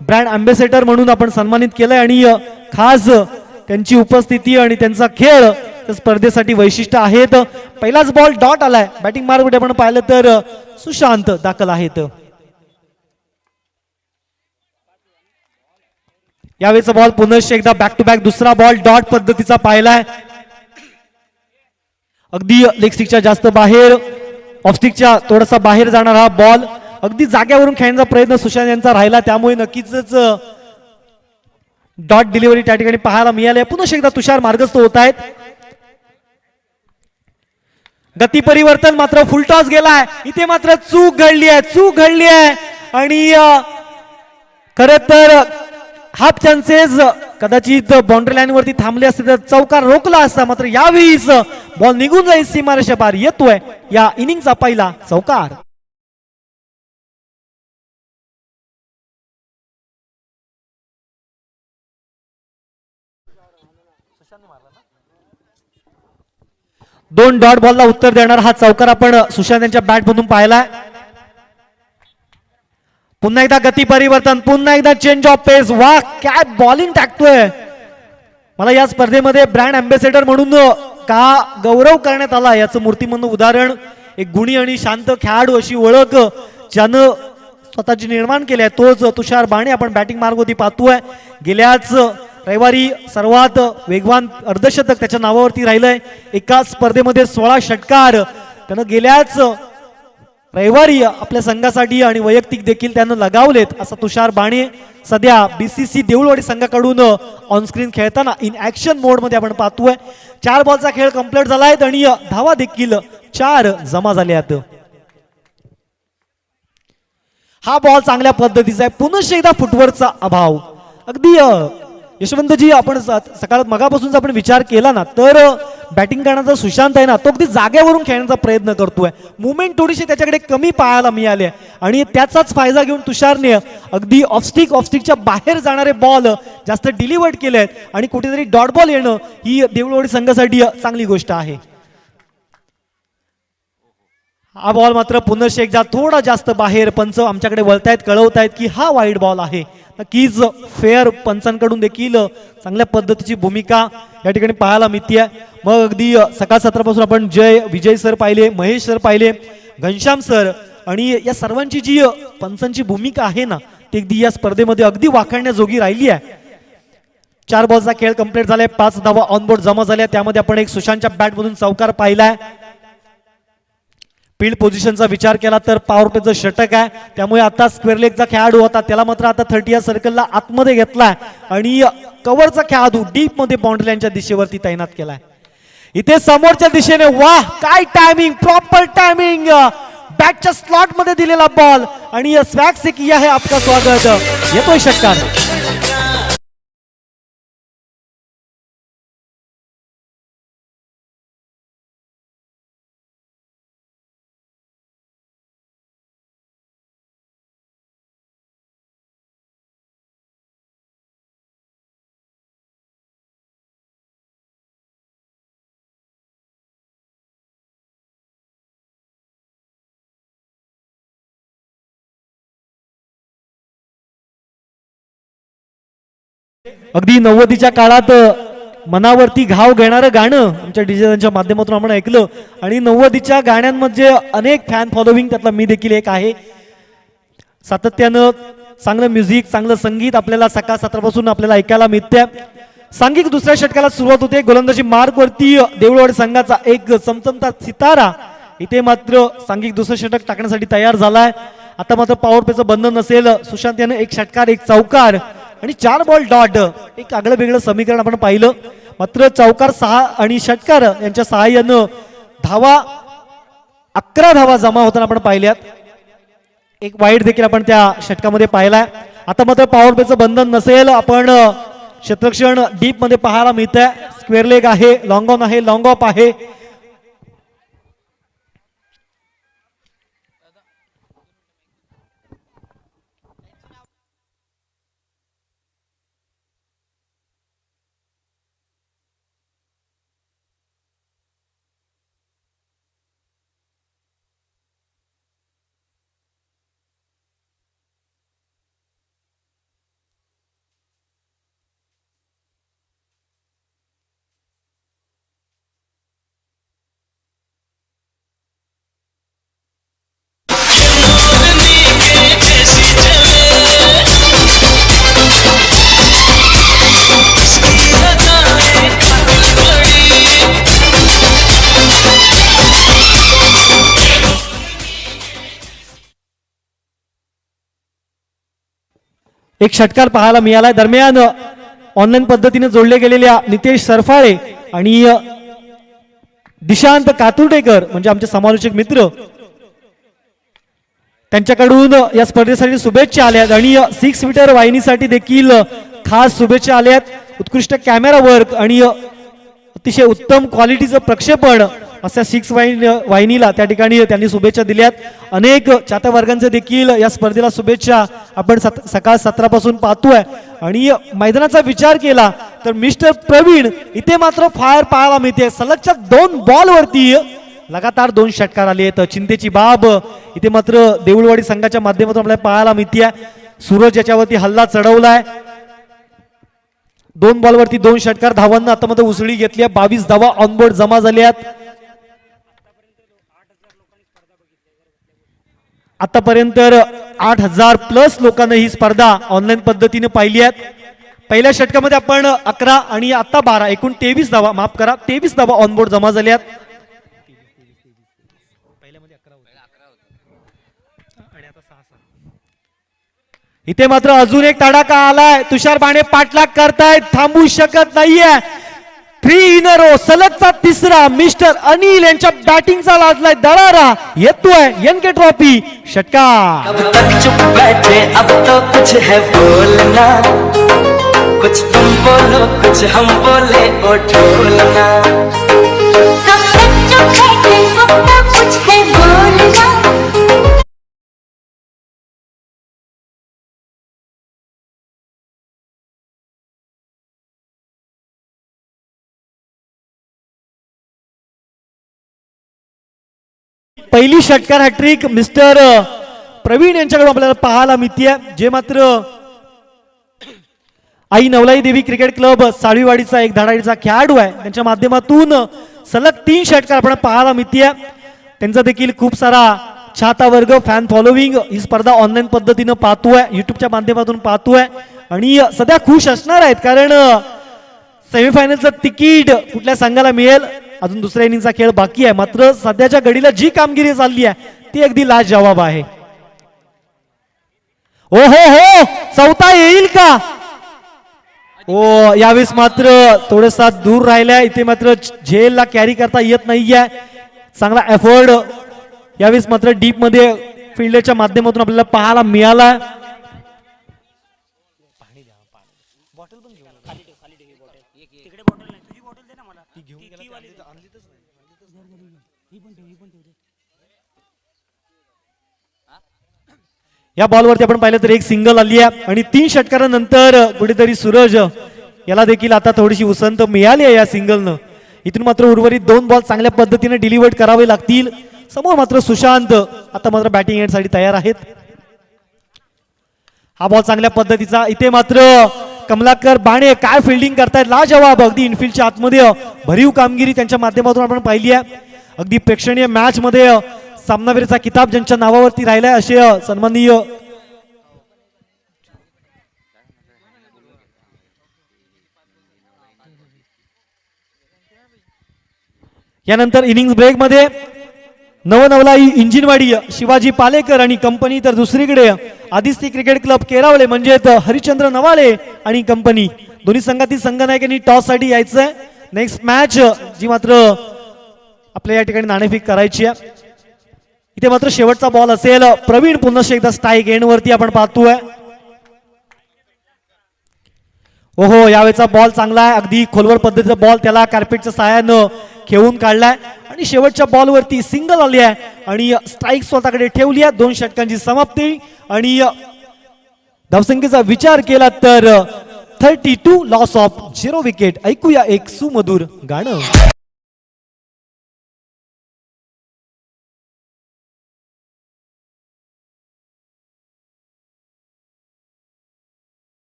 Brand ambassador म्हणून आपण सन्मानित केलंय आणि खास त्यांची उपस्थिती आणि त्यांचा खेळ स्पर्धेसाठी वैशिष्ट्य आहेत. पहिलाच बॉल डॉट आलाय. बॅटिंग मार्गमध्ये आपण पाहिलं तर सुशांत दाखल आहेत. यावेळेचा बॉल पुनश्च एकदा बॅक टू बॅक दुसरा बॉल डॉट पद्धतीचा पाहिलाय. अगदी लेग स्टिकच्या जास्त बाहेर, ऑफ स्टिकच्या थोडासा बाहेर जाणार हा बॉल अगदी जाग्यावरून खेळण्याचा प्रयत्न सुशांत यांचा राहिला, त्यामुळे नक्कीच डॉट डिलिव्हरी त्या ठिकाणी पाहायला मिळाली. पुन्हा एकदा तुषार मार्गस्थ होत आहेत. गती परिवर्तन मात्र फुलटॉस गेलाय. इथे मात्र चूक घडली आहे आणि खर तर हाफ चान्सेस कदाचित बाउंड्री लाईन वरती थांबले असते तर चौकार रोखला असता, मात्र यावेळीच बॉल निघून जाईल सीमारेषा पार. येतोय या इनिंगचा पहिला चौकार. दोन डॉट बॉलला उत्तर देणार हा चौकार आपण सुशांत यांच्या बॅट मधून पाहिलाय. पुन्हा एकदा गती परिवर्तन, पुन्हा एकदा चेंज ऑफ पेस. वा काय बॉलिंग टाकतोय. मला या स्पर्धेमध्ये ब्रँड अँबॅसेडर म्हणून का गौरव करण्यात आला याचं मूर्तिमंत उदाहरण. एक गुणी आणि शांत खेळाडू अशी ओळख ज्यानं स्वतःची निर्माण केली आहे तोच तुषार बाणे आपण बॅटिंग मार्गवरती पाहतोय. गेल्याच रविवारी सर्वात वेगवान अर्धशतक त्याच्या नावावरती राहिलंय. एका स्पर्धेमध्ये 16 षटकार त्यानं गेल्याच रविवारी आपल्या संघासाठी आणि वैयक्तिक देखील त्यानं लगावलेत. असा तुषार बाणे सध्या बीसीसी देऊळवाडी संघाकडून ऑन स्क्रीन खेळताना इन ऍक्शन मोड मध्ये आपण पाहतोय. 4 बॉलचा खेळ कंप्लीट झालाय आणि धावा देखील 4 जमा झाल्यात. हा बॉल चांगल्या पद्धतीचा आहे. पुन्हा एकदा फुटवर्कचा अभाव. अगदी यशवंतजी आपण सकाळात मगापासून आपण विचार केला ना तर बॅटिंग करण्याचा सुशांत आहे ना तो अगदी जागेवरून खेळण्याचा प्रयत्न करतोय. मुवमेंट थोडीशी त्याच्याकडे कमी पाहायला मिळाली आणि त्याचाच फायदा घेऊन तुषारने अगदी ऑफस्टिकच्या बाहेर जाणारे बॉल जास्त डिलिव्हर्ड केले आहेत आणि कुठेतरी डॉट बॉल येणं ही देऊळवाडी संघासाठी चांगली गोष्ट आहे. हा बॉल मात्र पुन्हा एकदा थोडा जास्त बाहेर. पंच आमच्याकडे वळतायत, कळवतायत की हा वाईड बॉल आहे. नक्कीच फेअर पंचांकडून देखील चांगल्या पद्धतीची भूमिका या ठिकाणी पाहायला मिळते. मग अगदी सकाळ सत्रापासून आपण विजय सर पाहिले, महेश सर पाहिले, घनश्याम सर आणि या सर्वांची जी पंचांची भूमिका आहे ना ती अगदी या स्पर्धेमध्ये अगदी वाखाणण्याजोगी राहिली आहे. 4 बॉलचा खेळ कंप्लीट झालाय. 5 धावा ऑनबोर्ड जमा झाल्या. त्यामध्ये आपण एक सुशांतच्या बॅट मधून चौकार पाहिलाय. फील्ड पोझिशनचा विचार केला तर पॉवर प्लेचं षटक आहे, त्यामुळे आता स्क्वेअर लेगचा खेळाडू होता त्याला मात्र आता 30 या सर्कलला आतमध्ये घेतलाय आणि कव्हरचा खेळाडू डीप मध्ये बाउंड्री लाईनच्या दिशेवरती तैनात केलाय. इथे समोरच्या दिशेने वाह काय टायमिंग, प्रॉपर टायमिंग. बॅटच्या स्लॉट मध्ये दिलेला बॉल आणि स्वॅग से किया है आपका स्वागत. येतोय षटकार. अगदी 90च्या काळात मनावरती घाव घेणारं गाणं आमच्या डीजेच्या माध्यमातून आपण ऐकलं आणि 90च्या गाण्यांमध्ये अनेक फॅन फॉलोविंग त्यातला मी देखील एक आहे. सातत्यानं चांगलं म्युझिक, चांगलं संगीत आपल्याला सकाळ सत्रापासून आपल्याला ऐकायला मिळते. सांघिक दुसऱ्या षटकाला सुरुवात होते. गोलंदाजी मार्ग वरती देऊळवाडी संघाचा एक चमचमता सितारा इथे मात्र सांघिक दुसरं षटक टाकण्यासाठी तयार झालाय. आता मात्र पॉवर प्लेचं बंधन नसेल. सुशांत याने 1 षटकार 1 चौकार आणि 4 बॉल डॉट. एक आगळं वेगळं समीकरण आपण पाहिलं. मात्र चौकार 6 आणि षटकार यांच्या सहाय्यानं धावा 11 धावा जमा होताना आपण पाहिल्यात. एक वाईड देखील आपण त्या षटकामध्ये पाहिलाय. आता मात्र पॉवर प्लेचं बंधन नसेल. आपण क्षेत्ररक्षण डीप मध्ये पाहायला मिळतंय. स्क्वेअर लेग आहे, लॉंग ऑन आहे, लॉंग ऑफ आहे. एक षटकार पाहायला मिळाला. दरम्यान ऑनलाईन पद्धतीने जोडले गेलेल्या नितेश सरफाळे आणि दिशांत कातुर्डेकर म्हणजे आमचे समालोचक मित्र त्यांच्याकडून या स्पर्धेसाठी शुभेच्छा आल्यात आणि 6 मीटर वाहिनीसाठी देखील खास शुभेच्छा आल्यात. उत्कृष्ट कॅमेरा वर्क आणि अतिशय उत्तम क्वालिटीचं प्रक्षेपण अशा 6 वाहिनीला त्या ठिकाणी त्यांनी शुभेच्छा दिल्यात. अनेक चाहत्या वर्गांचे देखील या स्पर्धेला शुभेच्छा आपण सकाळ 17 पासून पाहतोय. आणि मैदानाचा विचार केला तर मिस्टर प्रवीण इथे मात्र फायर पाहायला मिळते. सलगच्या 2 बॉल वरती लगातार 2 षटकार आले आहेत. चिंतेची बाब इथे मात्र देऊळवाडी संघाच्या माध्यमातून आपल्याला पाहायला मिळते. सूरज याच्यावरती हल्ला चढवलाय. 2 बॉलवरती 2 षटकार. धावांना आता मध्ये उसळी घेतली आहे. 22 धावा ऑनबोर्ड जमा झाल्यात. आतापर्यंत 8000 प्लस लोकांना ही स्पर्धा ऑनलाईन पद्धतीने पाहिली आहे. पहिल्या षटकामध्ये आपण 11 आणि आता 12 एकूण 23 धावा, माफ करा 23 धावा ऑनबोर्ड जमा झाल्यात. इथे मात्र अजून एक तडाखा आलाय. तुषार बाणे पाठलाग करतायत, थांबू शकत नाहीये. 3 इन अ रो, सलगचा तिसरा. मिस्टर अनिल यांच्या बॅटिंगचा लाजलाय दरारा. येतोय एनके ट्रॉफी षटकार. अब तक चुप बैठे अब तो कुछ है बोलना, कुछ तुम बोलो कुछ हम बोले ओ ढोलना. कब तक चुप बैठे अब तो कुछ है बोलना. पहिली षटकार हॅट्रिक मिस्टर प्रवीण यांच्याकडून आपल्याला पाहायला मिळते. जे मात्र आई नवलाई देवी क्रिकेट क्लब साळीवाडीचा एक धडाडीचा खेळाडू आहे. त्यांच्या माध्यमातून सलग 3 षटकार आपण पाहायला मिळते. त्यांचा देखील खूप सारा चाहता वर्ग, फॅन फॉलोविंग ही स्पर्धा ऑनलाईन पद्धतीने पाहतोय, युट्यूबच्या माध्यमातून पाहतोय आणि सध्या खुश असणार आहेत. कारण सेमीफायनलचं तिकीट कुठल्या संघाला मिळेल अजून दुसऱ्या इनिंगचा खेळ बाकी आहे. मात्र सध्याच्या घडीला जी कामगिरी चालली आहे ती अगदी लाजवाब आहे. ओ हो, चौथा येईल का? ओ यावेळेस मात्र थोडासा दूर राहिलाय. इथे मात्र झेलला कॅरी करता येत नाहीये. चांगला एफर्ट यावेळेस मात्र डीप मध्ये फिल्डरच्या माध्यमातून आपल्याला पाहायला मिळाला. या बॉलवरती आपण पाहिलं तर एक सिंगल आली आहे आणि 3 षटकारानंतर कुठेतरी सूरज याला देखील आता थोडीशी उसंत मिळाली आहे या सिंगलनं. इथून मात्र उर्वरित 2 बॉल चांगल्या पद्धतीने डिलिव्हर्ड करावे लागतील. समोर मात्र सुशांत आता मात्र बॅटिंग एंड साठी तयार आहेत. हा बॉल चांगल्या पद्धतीचा. इथे मात्र कमलाकर बाणे काय फिल्डिंग करतायत, लाजवाब. अगदी इनफिल्डच्या आतमध्ये भरीव कामगिरी त्यांच्या माध्यमातून आपण पाहिली आहे. अगदी प्रेक्षणीय मॅच मध्ये सामनावीरचा किताब ज्यांच्या नावावरती राहिलाय असे सन्माननीय यानंतर इनिंग्स ब्रेक मध्ये नवनवलाई इंजिनवाडी शिवाजी पालेकर आणि कंपनी, तर दुसरीकडे आदिस्ती क्रिकेट क्लब केरावळे म्हणजे हरिश्चंद्र नवाळे आणि कंपनी. दोन्ही संघातील संघनायकांनी टॉस साठी यायचंय. नेक्स्ट मॅच जी मात्र आपल्या या ठिकाणी नाणेफेक करायची आहे. इथे मात्र शेवटचा बॉल असेल. प्रवीण पुन्हा एकदा स्ट्राईक एंड वरती आपण पाहतोय. ओहो यावेळेचा बॉल चांगला आहे. अगदी खोलवर पद्धतीचा बॉल त्याला कार्पेटच्या सहाय्यानं खेळून काढलाय आणि शेवटच्या बॉलवरती सिंगल आली आहे आणि स्ट्राईक स्वतःकडे ठेवली आहे. 2 षटकांची समाप्ती आणि धावसंख्येचा विचार केला तर 32 लॉस ऑफ 0 विकेट. ऐकूया एक सुमधुर गाणं.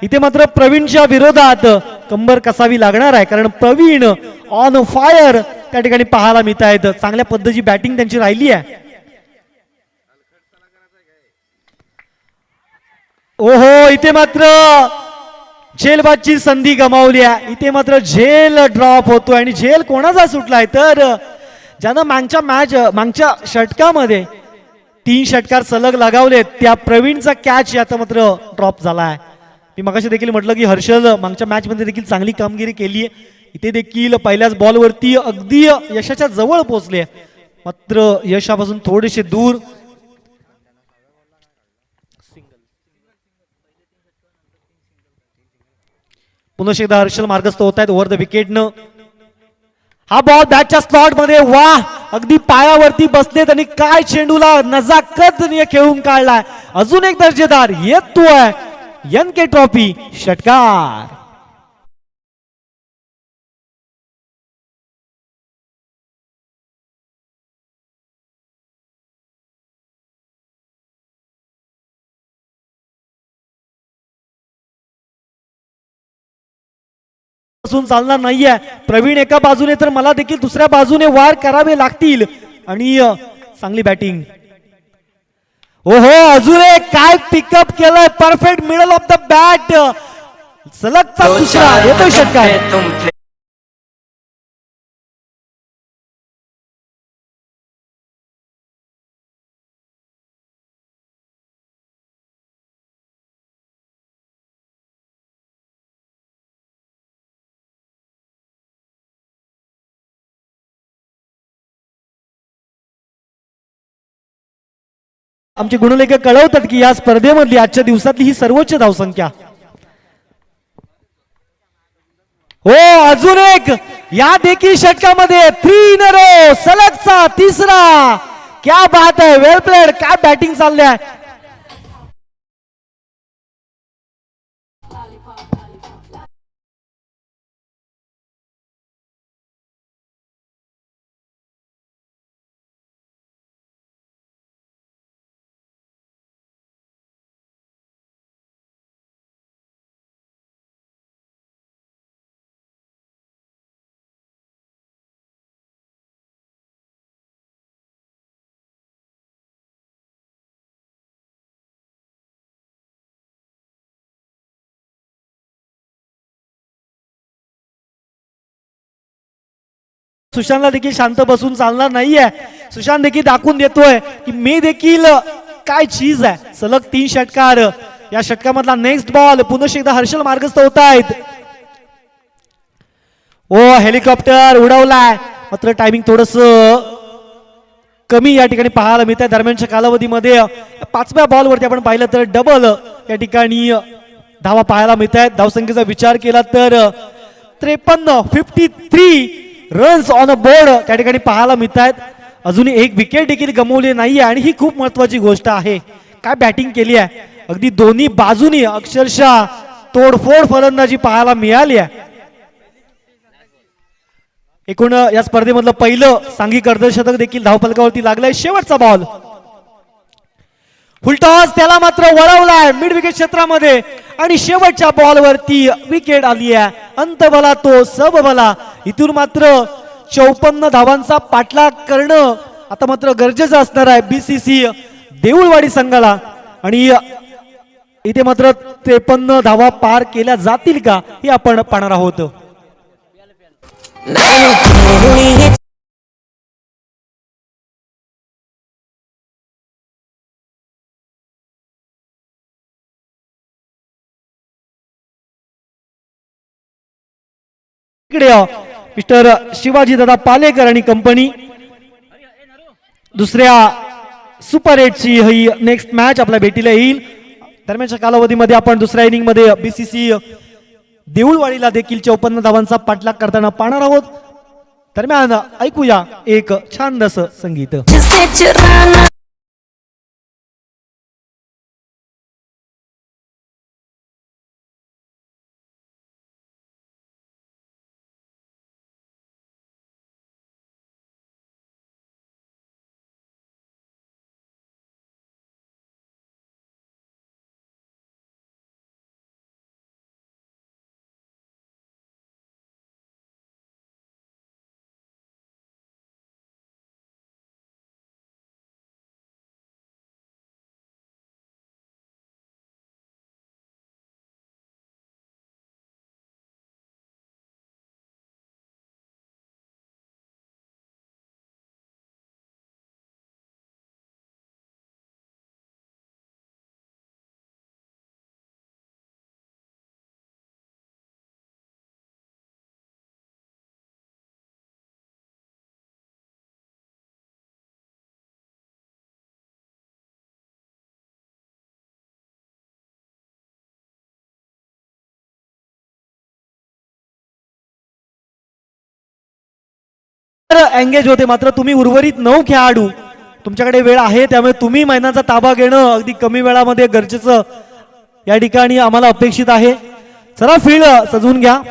इथे मात्र प्रवीणच्या विरोधात कंबर कसावी लागणार आहे, कारण प्रवीण ऑन फायर त्या ठिकाणी पाहायला मिळत आहेत. चांगल्या पद्धतीची बॅटिंग त्यांची राहिली आहे. ओहो, इथे मात्र झेलबादची संधी गमावली आहे. इथे मात्र झेल ड्रॉप होतो आणि झेल कोणाचा सुटलाय तर ज्यानं मागच्या षटकामध्ये 3 षटकार सलग लगावलेत त्या प्रवीणचा कॅच आता मात्र ड्रॉप झालाय. मी मगाशी देखील म्हटलं की हर्षल मागच्या मॅच मध्ये देखील चांगली कामगिरी केली आहे. इथे देखील पहिल्याच बॉलवरती अगदी यशाच्या जवळ पोहोचले, मात्र यशापासून थोडेसे दूर. पुन्हा एकदा हर्षल मार्गस्थ होत आहेत ओव्हर द विकेटनं. हा बॉल बॅटच्या स्लॉट मध्ये, वाह, अगदी पायावरती बसलेत आणि काय चेंडूला नजाकतने खेळून काढलाय. अजून एक दर्जेदार येतोय NK ट्रॉफी षटकार. चालणार नाहीये. प्रवीण एका बाजूने तर मला देखील दुसऱ्या बाजूने वार करावे लागतील आणि चांगली बॅटिंग. ओहो, अजून एक काय पिकअप केलंय, perfect middle of the bat, सलगचा दुसरा येतोय षटकार. आमचे गुणलेखक कळवतात की या स्पर्धेमधली आजच्या दिवसातली ही सर्वोच्च धावसंख्या. हो, अजून एक या देखील षटकामध्ये 3 इन अ रो, सलगचा तिसरा. क्या बात आहे, वेल प्लेड. काय बॅटिंग चालली आहे. सुशांतला देखील शांत बसून चालणार नाहीये. सुशांत देखील दाखवून देतोय की मी देखील काय चीज आहे. सलग 3 षटकार. या षटकामधला नेक्स्ट बॉल पुन्हा एकदा हर्षल मार्गस्थ होत आहेत. ओ, हेलिकॉप्टर उडवलाय, मात्र टायमिंग थोडस कमी या ठिकाणी पाहायला मिळत आहे. दरम्यानच्या कालावधीमध्ये 5व्या बॉलवरती आपण पाहिलं तर डबल या ठिकाणी धावा पाहायला मिळत आहेत. धावसंख्येचा विचार केला तर 53 रन्स ऑन अ बोर्ड त्या ठिकाणी पाहायला मिळत आहेत. अजून एक विकेट देखील गमवली नाहीये आणि ही खूप महत्वाची गोष्ट आहे. काय बॅटिंग केली आहे, अगदी दोन्ही बाजूनी अक्षरशः तोडफोड फलंदाजी पाहायला मिळाली आहे. एकूण या स्पर्धेमधलं पहिलं सांघिक अर्धशतक देखील धावफलकावरती लागलंय. शेवटचा बॉल फुलटॉस, त्याला मात्र वळवलाय मिड विकेट क्षेत्रामध्ये आणि शेवटच्या बॉलवरती विकेट आली आहे. अंत भला तो सब भला. इथून मात्र 54 धावांचा पाठलाग करणं आता मात्र गरजेचं असणार आहे BCC देऊळवाडी संघाला. आणि इथे मात्र 53 धावा पार केल्या जातील का हे आपण पाहणार आहोत. इकडे मिस्टर शिवाजी दादा पालेकर आणि कंपनी. दुसऱ्या सुपर 8ची ही नेक्स्ट मॅच आपल्या भेटीला येईल. दरम्यानच्या कालावधीमध्ये आपण दुसऱ्या इनिंग मध्ये BCC देऊळवाडीला देखील 54 धावांचा पाठलाग करताना पाहणार आहोत. दरम्यान ऐकूया एक छानसं संगीत. एंगेज होते. मात्र तुम्ही उर्वरित 9 खेळाडू, तुमच्याकडे वेळ आहे, त्यामुळे तुम्ही मैदानाचा ताबा घेणं अगदी कमी वेळामध्ये गरजेचं या ठिकाणी आम्हाला अपेक्षित आहे. चला फील्ड सजवून घ्या.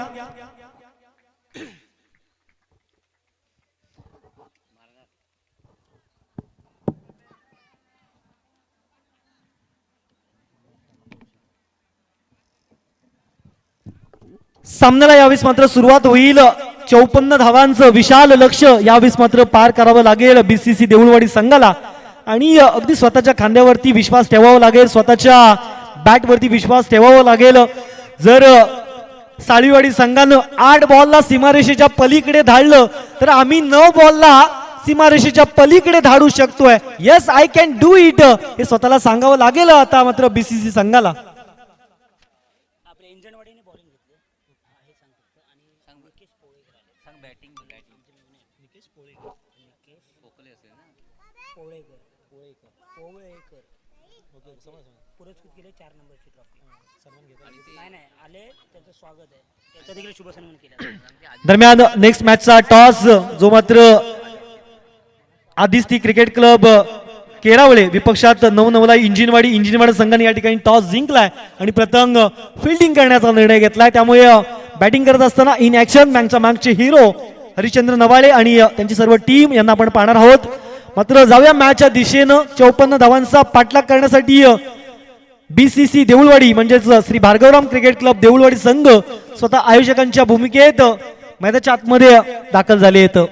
सामन्याला यावेळेस मात्र सुरुवात होईल. 54 धावांचं विशाल लक्ष यावेळेस मात्र पार करावं लागेल बीसीसी देऊळवाडी संघाला. आणि अगदी स्वतःच्या खांद्यावरती विश्वास ठेवावा लागेल, स्वतःच्या बॅटवरती विश्वास ठेवावा लागेल. जर साळीवाडी संघानं 8 बॉलला सीमारेषेच्या पलीकडे धाडलं तर आम्ही 9 बॉलला सीमारेषेच्या पलीकडे धाडू शकतोय. Yes, I can do it हे स्वतःला सांगावं लागेल आता मात्र बीसीसी संघाला. पुरस्कृत केले 4 नंबरची ट्रॉफी नाही आले त्याचं स्वागत आहे, त्याचा देखील शुभ सन्मान केला. दरम्यान नेक्स्ट मॅचचा टॉस जो मात्र आदिस्ती क्रिकेट क्लब केरावळे विपक्षात 9-9ला इंजिनवाडी संघाने या ठिकाणी टॉस जिंकलाय आणि प्रथम फिल्डिंग करण्याचा निर्णय घेतलाय. त्यामुळे बॅटिंग करत असताना इन ऍक्शन बँकच्या मागचे हिरो हरिश्चंद्र नवाळे आणि त्यांची सर्व टीम यांना आपण पाहणार आहोत. मात्र जाऊया मॅचच्या दिशेनं. 54 धावांचा पाठलाग करण्यासाठी बीसीसी देऊळवाडी म्हणजेच श्री भार्गवराम क्रिकेट क्लब देऊळवाडी संघ स्वतः आयोजकांच्या भूमिकेत मैदानाच्या आतमध्ये दाखल झाले आहेत.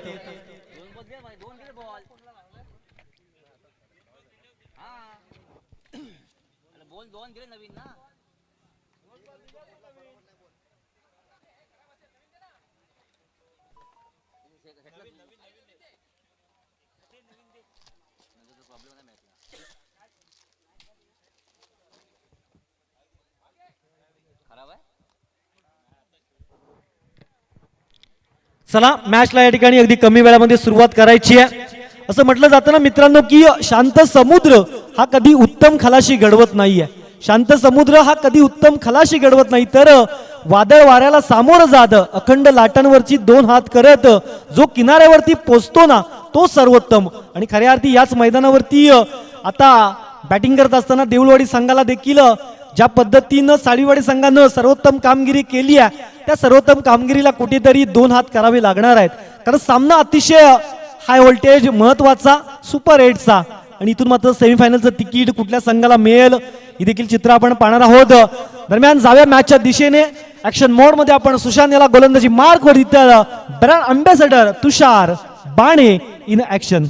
चला मॅचला या ठिकाणी अगदी कमी वेळामध्ये सुरुवात करायची आहे. असं म्हटलं जातं ना मित्रांनो की शांत समुद्र हा कधी उत्तम खलाशी घडवत नाहीये. शांत समुद्र हा कधी उत्तम खलाशी घडवत नाही, तर वादळ वाऱ्याला सामोरं जात अखंड लाटांवरची 2 हात करत जो किनाऱ्यावरती पोचतो ना तो सर्वोत्तम. आणि खऱ्या अर्थी याच मैदानावरती आता बॅटिंग करत असताना देऊळवाडी संघाला देखील ज्या पद्धतीनं साळीवाडी संघानं सर्वोत्तम कामगिरी केली आहे त्या सर्वोत्तम कामगिरीला कुठेतरी 2 हात करावे लागणार आहेत. कारण सामना अतिशय हाय व्होल्टेज महत्वाचा सुपर 8चा आणि इथून मात्र सेमीफायनलचं तिकीट कुठल्या संघाला मिळेल ही देखील चित्र आपण पाहणार आहोत. दरम्यान जाव्या मॅचच्या दिशेने ऍक्शन मोड मध्ये आपण सुशांत याला गोलंदाजी मार्क वर ब्रँड अँबॅसेडर तुषार बाणे इन ऍक्शन.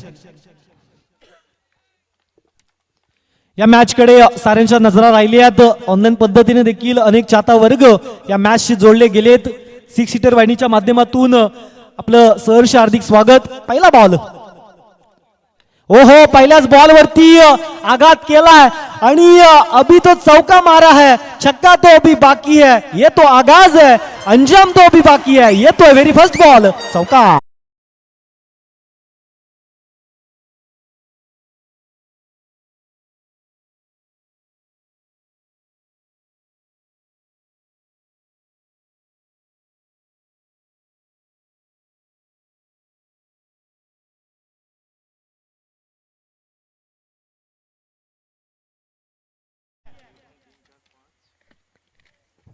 या मॅच कडे साऱ्यांच्या नजरा राहिल्या आहेत. ऑनलाईन पद्धतीने देखील अनेक चाहता वर्ग या मॅचशी जोडले गेलेत. 6 सीटर वाहिनीच्या माध्यमातून आपलं सहर्ष हार्दिक स्वागत. पहिला बॉल, ओहो पहिल्याच बॉल वरती आघात केलाय आणि अभी तो चौका मारा है, छक्का तो अभी बाकी है, ये तो आगाज है, अंजाम तो अभी बाकी है, ये तो वेरी फर्स्ट बॉल चौका.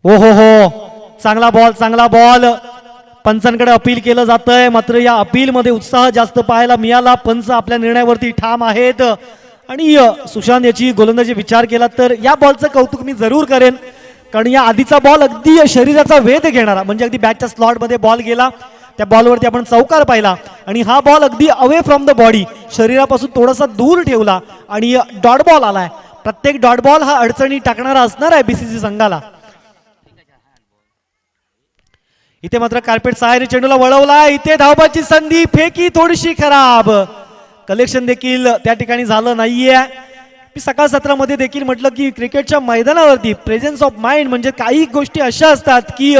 ओ हो चांगला बॉल पंचांकडे अपील केलं जातंय. मात्र या अपील मध्ये उत्साह जास्त पाहायला मिळाला. पंच आपल्या निर्णयावरती ठाम आहेत आणि सुशांत याची गोलंदाजी विचार केला तर या बॉलचं कौतुक मी जरूर करेन. कारण या आधीचा बॉल अगदी शरीराचा वेध घेणारा म्हणजे अगदी बॅटच्या स्लॉट मध्ये बॉल गेला, त्या बॉलवरती आपण चौकार पाहिला आणि हा बॉल अगदी अवे फ्रॉम द बॉडी शरीरापासून थोडासा दूर ठेवला आणि डॉट बॉल आलाय. प्रत्येक डॉट बॉल हा अडचणी टाकणारा असणार आहे बीसीसी संघाला. इथे मात्र कार्पेट सहाय्याने चेंडूला वळवला. इथे धावबाची संधी फेकी थोडीशी खराब, कलेक्शन देखील त्या ठिकाणी झालं नाहीये. मी सकाळ सत्रामध्ये देखील म्हटलं की क्रिकेटच्या मैदानावरती प्रेझेन्स ऑफ माइंड म्हणजे काही गोष्टी अशा असतात की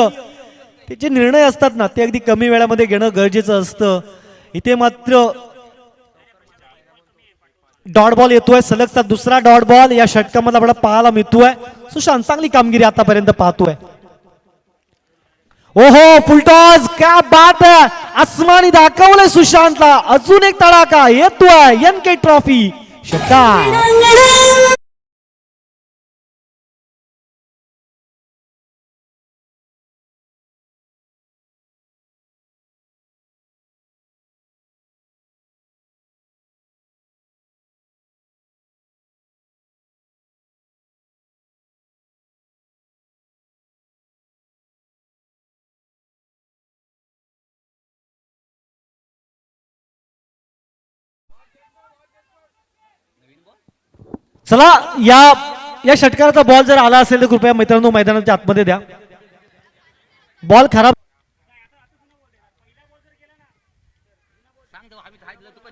ते जे निर्णय असतात ना ते अगदी कमी वेळामध्ये घेणं गरजेचं असतं. इथे मात्र डॉट बॉल येतोय, सलगचा दुसरा डॉट बॉल या षटकामध्ये आपल्याला पाहायला मिळतोय. सुशांत चांगली कामगिरी आतापर्यंत पाहतोय. ओहो फुलटॉस, क्या बात आहे, आसमानी दाखवलंय सुशांतला. अजून एक तडाखा येतोय, एनके ट्रॉफी षटकार. चला या षटकाराचा बॉल जर आला असेल तर कृपया मित्रांनो मैदानाच्या आतमध्ये द्या. बॉल खराब.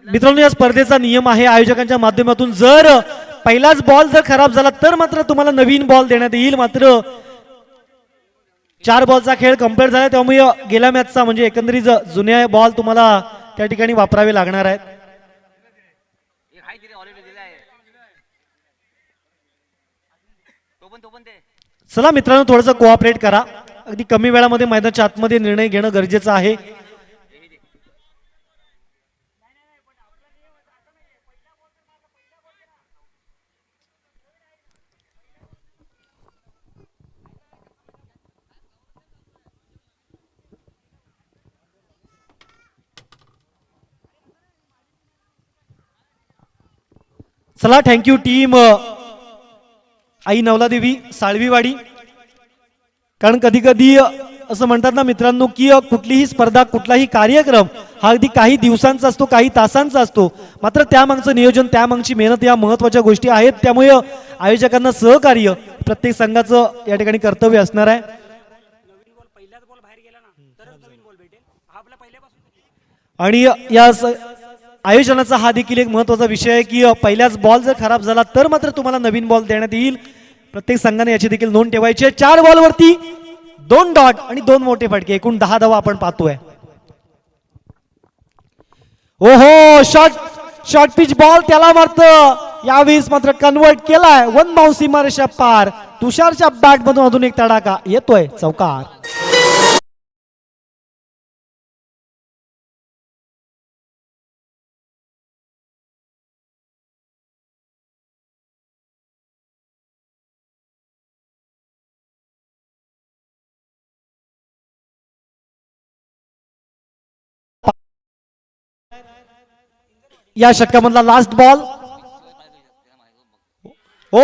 मित्रांनो या स्पर्धेचा नियम आहे आयोजकांच्या माध्यमातून, जर पहिलाच बॉल जर खराब झाला तर मात्र तुम्हाला नवीन बॉल देण्यात येईल. मात्र 4 बॉलचा खेळ कंप्लीट झाला, त्यामुळे गेल्या मॅचचा म्हणजे एकंदरीत जुन्या बॉल तुम्हाला त्या ठिकाणी वापरावे लागणार आहेत. चला मित्रांनो थोडंसं कोऑपरेट करा. अगदी कमी वेळामध्ये मैदानाच्या आतमध्ये निर्णय घेणं गरजेचं आहे. चला थँक्यू टीम आई नवलादेवी साळवीवाडी. कारण कधी कधी असं म्हणतात ना मित्रांनो की कुठलीही स्पर्धा कुठलाही कार्यक्रम हा अगदी काही दिवसांचा असतो, काही तासांचा असतो, मात्र त्यामागचं नियोजन त्यामागची मेहनत या महत्वाच्या गोष्टी आहेत. त्यामुळे आयोजकांना सहकार्य प्रत्येक संघाचं या ठिकाणी कर्तव्य असणार आहे. नवीन बॉल पहिलाच बॉल बाहेर गेला ना तरच नवीन बॉल भेटेल, हा आपला पहिल्यापासून. आणि या आयोजनाचा हा देखील एक महत्वाचा विषय आहे की पहिल्याच बॉल जर खराब झाला तर मात्र तुम्हाला नवीन बॉल देण्यात येईल. प्रत्येक संघाने याची देखील नोंद ठेवायची आहे. 4 बॉलवरती 2 डॉट आणि 2 मोठे फटके, एकूण 10 धावा आपण पाहतोय. ओहो शॉर्ट पिच बॉल त्याला मारत, यावेळेस मात्र कन्वर्ट केलाय. 1 बाउन्स सीमारेषा पार. तुषारच्या बॅट मधून अजून एक तडाखा येतोय, चौकार. या षटकामधला लास्ट बॉल. ओ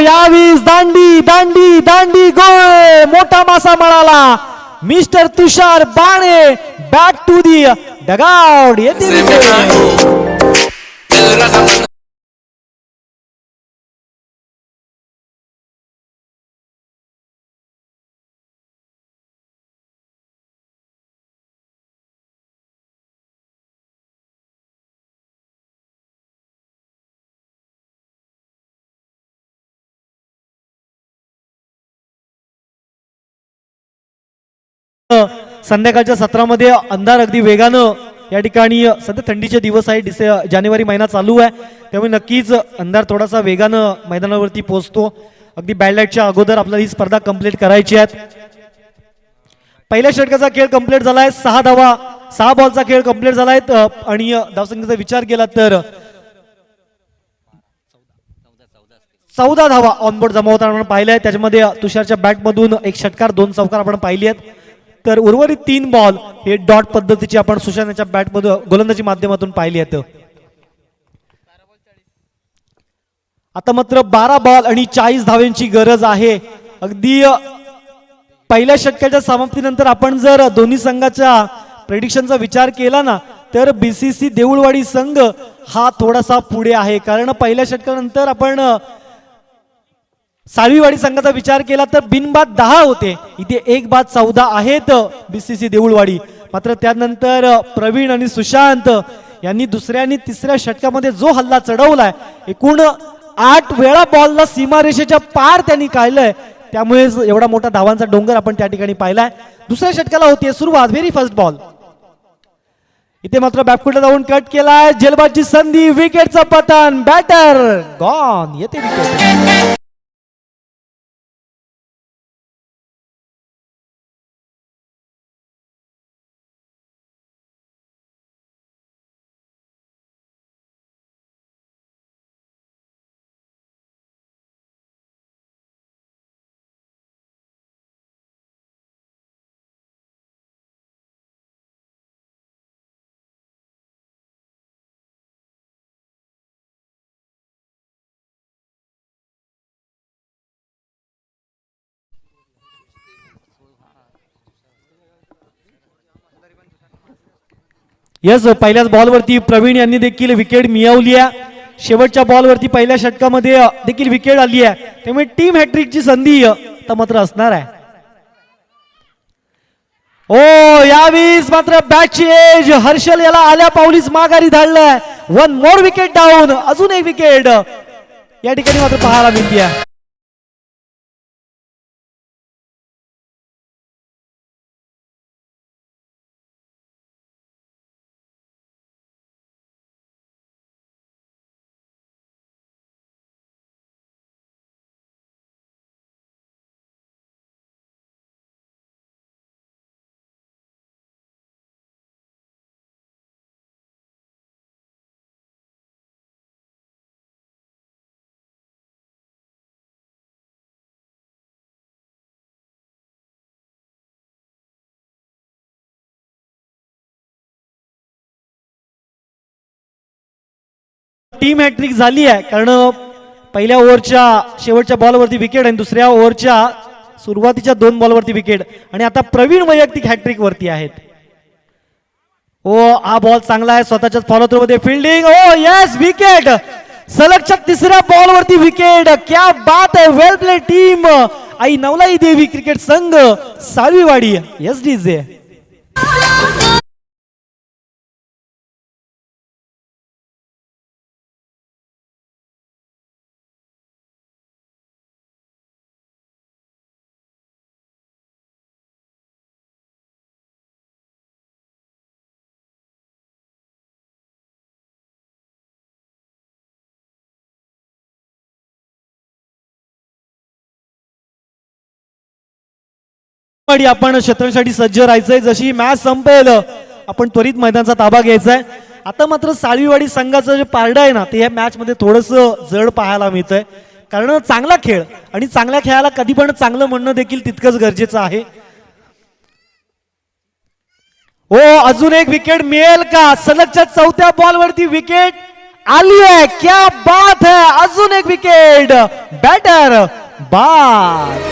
यावीस दांडी दांडी दांडी गोळ, मोठा मासा मिळाला. मिस्टर तुषार बाणे बॅक टू दी डगआउट. येते संध्याकाळच्या सत्रामध्ये अंधार अगदी वेगानं या ठिकाणी. सध्या थंडीचे दिवस आहे, जानेवारी महिना चालू आहे, त्यामुळे नक्कीच अंधार थोडासा वेगानं मैदानावरती पोहोचतो. अगदी बॅड लाईटच्या अगोदर आपल्याला ही स्पर्धा कंप्लीट करायची आहे. पहिल्या षटकाचा खेळ कंप्लीट झालाय, 6 धावा, 6 बॉलचा खेळ कंप्लीट झालाय. आणि धावसंख्येचा विचार केला तर 14 धावा ऑनबोर्ड जमा होताना आपण पाहिल्या. त्याच्यामध्ये तुषारच्या बॅटमधून 1 षटकार 2 चौकार आपण पाहिली आहेत. तर उर्वरित 3 बॉल हे डॉट पद्धतीची आपण सुशांतच्या बॅटमधून गोलंदाजी माध्यमातून पाहिली आहेत. आता मात्र 12 बॉल आणि 40 धावांची गरज आहे. अगदी पहिल्या षटकाच्या समाप्तीनंतर आपण जर दोन्ही संघाच्या प्रेडिक्शनचा विचार केला ना तर बीसीसी देऊळवाडी संघ हा थोडासा पुढे आहे. कारण पहिल्या षटकानंतर आपण साळवीवाडी संघाचा विचार केला तर बिनबाद 10 होते, इथे 1 बाद 14 आहेत बीसीसी देऊळवाडी. मात्र त्यानंतर प्रवीण आणि सुशांत यांनी दुसऱ्या आणि तिसऱ्या षटकामध्ये जो हल्ला चढवलाय, एकूण 8 वेळा बॉलला सीमारेषेच्या पार त्यांनी काढलंय. त्यामुळे एवढा मोठा धावांचा डोंगर आपण त्या ठिकाणी पाहिलाय. दुसऱ्या षटकाला होती सुरुवात, व्हेरी फर्स्ट बॉल. इथे मात्र बॅकफुटला जाऊन कट केलाय, झेलबादची संधी, विकेटचं पतन, बॅटर गॉन. येते विकेट. यस, पहिल्याच बॉलवरती प्रवीण यांनी देखील विकेट मिळवली आहे. शेवटच्या बॉलवरती पहिल्या षटकामध्ये देखील विकेट आली आहे, त्यामुळे टीम हॅट्रिकची संधी आता मात्र असणार आहे. ओ यावेळीस मात्र बॅटची एज हर्षल याला आल्या पावलीच माघारी धाडलंय. वन मोर विकेट डाऊन, अजून एक विकेट या ठिकाणी मात्र पाहायला मिळते. टीम हॅट्रिक झाली आहे, कारण पहिल्या ओव्हरच्या शेवटच्या बॉलवरती विकेट आणि दुसऱ्या ओव्हरच्या सुरुवातीच्या 2 बॉलवरती विकेट, आणि आता प्रवीण वैयक्तिक हॅट्रिक वरती आहेत. ओ हा बॉल चांगला आहे, स्वतःच्याच फॉलो थ्रू मध्ये फिल्डिंग. Oh yes, wicket. सलगच्या तिसऱ्या बॉलवरती विकेट. क्या बात आहे, वेल प्ले टीम. आई नवलाई देवी क्रिकेट संघ साळवीवाडी SDJ. आपण क्षेत्रांसाठी सज्ज राहायचंय. जशी मॅच संपेल आपण त्वरित मैदानाचा ताबा घ्यायचा आहे. आता मात्र साळवीवाडी संघाचं जे पारडं आहे ना, ते या मॅच मध्ये थोडस जड पाहायला मिळतंय, कारण चांगला खेळ आणि चांगल्या खेळाला कधी पण चांगलं म्हणणं देखील तितकंच गरजेचं आहे. ओ अजून एक विकेट मिळेल का? सलगच्या 4थ्या बॉलवरती विकेट आली आहे. क्या बात है, अजून एक विकेट. बॅटर बाद.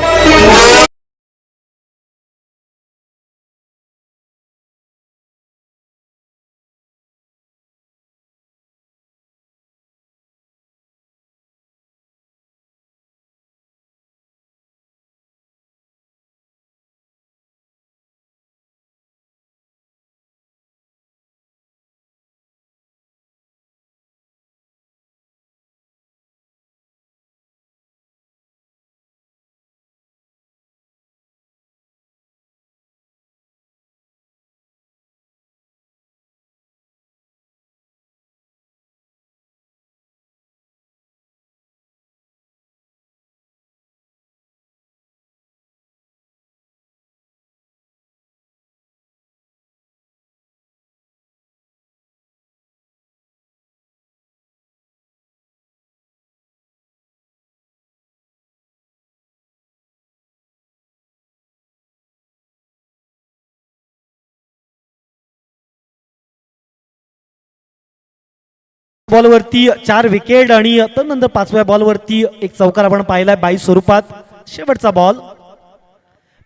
बॉलवरती 4 विकेट आणि त्यानंतर 5व्या बॉलवरती एक चौकार आपण पाहिलाय 22 स्वरूपात. शेवटचा बॉल,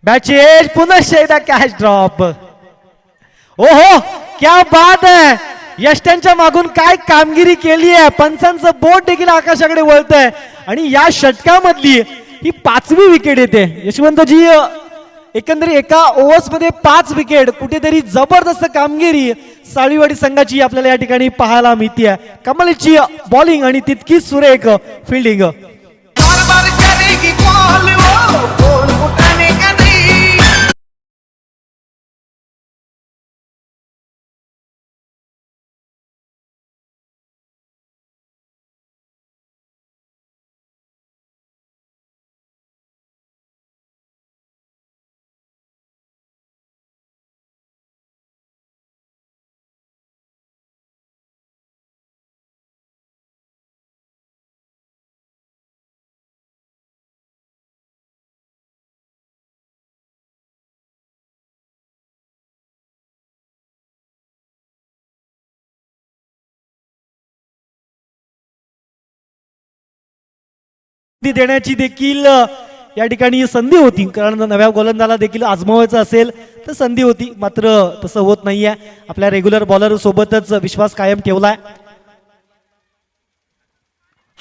बॅटची एज, पुन्हा एकदा कॅच ड्रॉप. ओहो क्या बात आहे, यष्ट्यांच्या मागून काय कामगिरी केली आहे. पंचांचं बोट देखील आकाशाकडे वळतंय आणि या षटकामधली ही 5वी विकेट येते. यशवंतजी, एकंदरीत एका ओव्हर्स मध्ये 5 विकेट, कुठेतरी जबरदस्त कामगिरी साळवीवाडी संघाची आपल्याला या ठिकाणी पाहायला मिळते. कमालीची बॉलिंग आणि तितकीच सुरेख फिल्डिंग. देण्याची देखील या ठिकाणी संधी होती, कारण नव्या गोलंदाला देखील आजमावायचं असेल तर संधी होती, मात्र तसं होत नाहीये. आपल्या रेग्युलर बॉलर सोबतच विश्वास कायम ठेवलाय.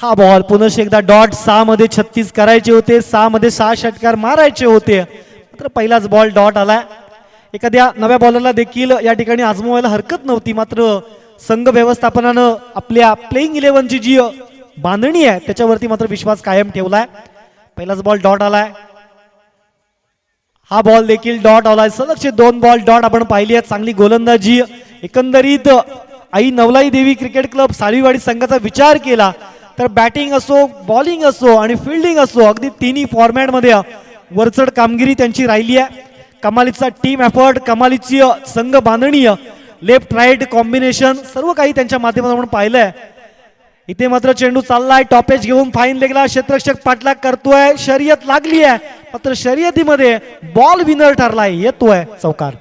हा बॉल पुनश एकदा डॉट 6 मध्ये 36 करायचे होते, 6 मध्ये 6 षटकार मारायचे होते, मात्र पहिलाच बॉल डॉट आलाय. एखाद्या नव्या बॉलरला देखील या ठिकाणी आजमावायला हरकत नव्हती, मात्र संघ व्यवस्थापनानं आपल्या प्लेइंग 11ची जी बांधणी आहे त्याच्यावरती मात्र विश्वास कायम ठेवलाय. पहिलाच बॉल डॉट आलाय. हा बॉल देखील डॉट आलाय. सलगचे 2 बॉल डॉट आपण पाहिली आहेत. चांगली गोलंदाजी. एकंदरीत आई नवलाई देवी क्रिकेट क्लब साळीवाडी संघाचा विचार केला तर बॅटिंग असो, बॉलिंग असो आणि फिल्डिंग असो, अगदी तिन्ही फॉर्मॅटमध्ये वरचढ कामगिरी त्यांची राहिली आहे. कमालीचा टीम एफर्ट, कमालीची संघ बांधणी, लेफ्ट राईट कॉम्बिनेशन, सर्व काही त्यांच्या माध्यमातून आपण पाहिलंय. इथे मात्र चेंडू चाललाय टॉपेज घेऊन फाईन लेगला, क्षेत्ररक्षक पाठलाग करतोय, शर्यत लागली आहे, मात्र शर्यतीमध्ये बॉल विनर ठरलाय, येतोय चौकार.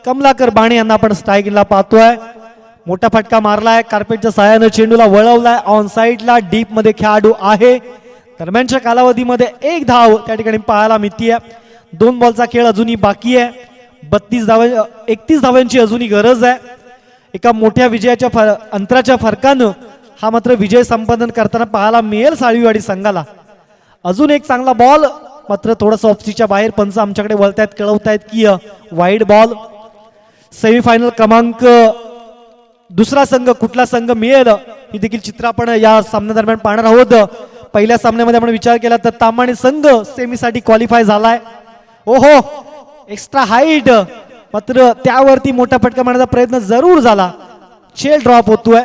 कमलाकर बाणे यांना आपण स्ट्राईकला पाहतोय. मोठा फटका मारलाय, कार्पेटच्या साहाय्यानं चेंडूला वळवलाय. ऑन साइडला डीप मध्ये खेळाडू आहे. दरम्यानच्या कालावधीमध्ये 1 धाव त्या ठिकाणी पाहायला मिळतीये. 2 बॉलचा खेळ अजूनही बाकी आहे. 31 धावांची अजूनही गरज आहे. एका मोठ्या विजयाच्या अंतराच्या फरकानं हा मात्र विजय संपादन करताना पाहायला मिळेल साळीवाडी संघाला. अजून एक चांगला बॉल, मात्र थोडंसं ऑफस्टिकच्या बाहेर पंच आमच्याकडे वळतायत, कळवतायत की वाईड बॉल. सेमीफायनल क्रमांक दुसरा संघ कुठला संघ मिळेल ही देखील चित्र आपण या सामन्यादरम्यान पाहणार आहोत. पहिल्या सामन्यामध्ये आपण विचार केला तर तामाणे संघ सेमीसाठी क्वालिफाय झालाय. ओहो, एक्स्ट्रा हाईट, मात्र त्यावरती मोठा फटका मारण्याचा प्रयत्न जरूर झाला. शेल ड्रॉप होतोय.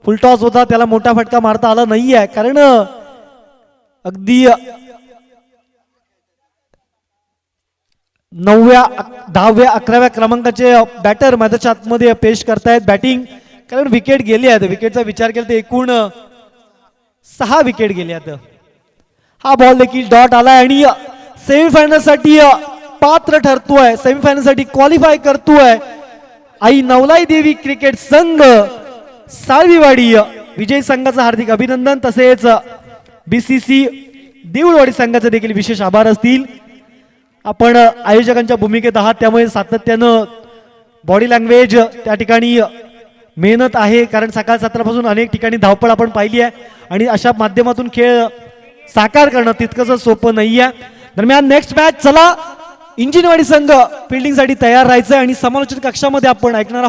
फुलटॉस होता, त्याला मोठा फटका मारता आला नाहीये, कारण अगदी 9व्या 10व्या 11व्या क्रमांकाचे बॅटर मैदानाच्या आतमध्ये पेश करतायत बॅटिंग, कारण विकेट गेली आहेत. विकेटचा विचार केला तर एकूण 6 विकेट गेले आहेत. हा बॉल देखील डॉट आलाय आणि सेमीफायनल साठी पात्र ठरतोय, सेमीफायनल साठी क्वालिफाय करतोय आई नवलाई देवी क्रिकेट संघ साळवीवाडी. विजय संघाचं हार्दिक अभिनंदन, तसेच बीसीसी देऊळवाडी संघाचे देखील विशेष आभार असतील. आपण आयोजकांच्या भूमिकेत आहात, त्यामुळे सातत्यानं बॉडी लँग्वेज त्या ठिकाणी मेहनत आहे, कारण सकाळ 7 पासून अनेक ठिकाणी धावपळ आपण पाहिली आहे आणि अशा माध्यमातून खेळ साकार करणं तितकंच सोपं नाहीये. दरम्यान नेक्स्ट मॅच, चला इंजिनवाडी संघ फिल्डिंगसाठी तयार राहायचं आणि समालोचन कक्षामध्ये आपण ऐकणार आहोत